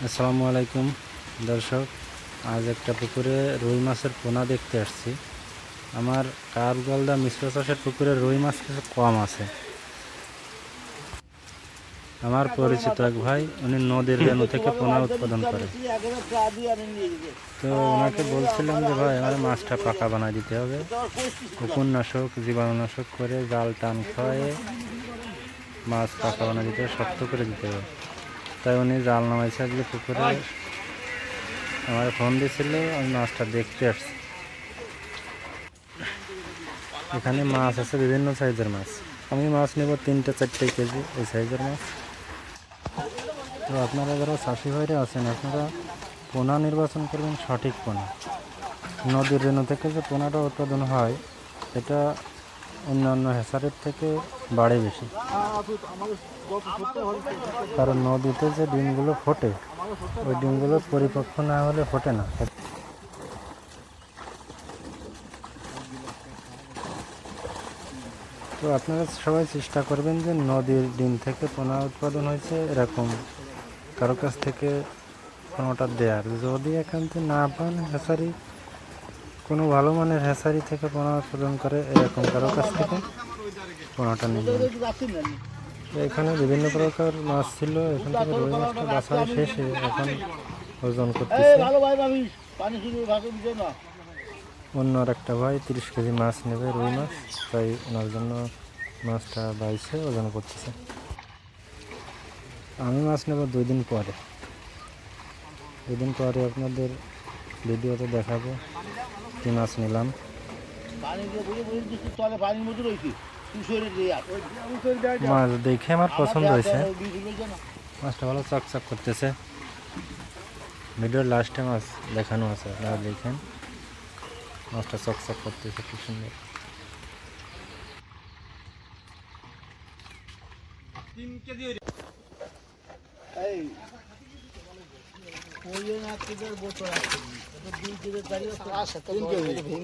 আসসালামু আলাইকুম দর্শক, আজ একটা পুকুরে রুই মাছের পোনা দেখতে আসছি। আমার কারগলদা মিশ্র চাষের পুকুরে রুই মাছ কিছু কম আছে। আমার পরিচিত এক ভাই, উনি নদীর রেণু থেকে পোনা উৎপাদন করে। তো ওনাকে বলছিলাম যে ভাই আমার মাছটা পাকা বানায় দিতে হবে, উপন্যাসক জীবাণুনাশক করে জাল টান খাওয়ায়ে মাছ পাকা বানায় দিতে হবে, শক্ত করে দিতে হবে। তাই উনি জাল নামাইছে আজকে পুকুরে, আমার ফোন দিয়েছিল, আমি মাছটা দেখতে আসছি। এখানে মাছ আছে বিভিন্ন সাইজের মাছ। আমি মাছ নেব 3-4 কেজি এই সাইজের মাছ। তো আপনারা যারা চাষি ভাইরা আছেন, আপনারা পোনা নির্বাচন করবেন সঠিক পোনা। নদীর রেণু থেকে যে পোনাটা উৎপাদন হয় এটা অন্যান্য হ্যাচারির থেকে বাড়ে বেশি, কারণ নদীতে যে ডিমগুলো ফোটে ওই ডিমগুলো পরিপক্ক না হলে ফোটে না। তো আপনারা সবাই চেষ্টা করবেন যে নদীর ডিম থেকে পোনা উৎপাদন হয়েছে এরকম কারো কাছ থেকে পোনাটা দেওয়ার। যদি এখান থেকে না পান, হ্যাচারি কোনো ভালো মানের হ্যাচারি থেকে পোনা উৎপাদন করে এরকম কারো কাছ থেকে পোনাটা নেবেন। এখানে বিভিন্ন প্রকার মাছ ছিল, এখান থেকে রুই মাছটা বাছাই শেষে এখন ওজন করতেছে। অন্য আর একটা ভাই 30 কেজি মাছ নেবে, রুই মাছ, তাই ওনার জন্য মাছটা বাইছে ওজন করতেছে। আমি মাছ নেব 2 দিন পরে। 2 দিন পরে আপনাদের ভিডিওতে দেখাবো কি মাছ নিলাম। মাছ দেখে আমার পছন্দ হয়েছে, মাছটা ভালো চকচক করতেছে। ভিডিওর লাস্টে মাছ দেখানো আছে, আপনারা দেখেন। মাছটা চকচক করতেছে খুব সুন্দর। 3 কেজি বোতল আছে, 2 কেজি দাঁড়িয়ে 3 কেজি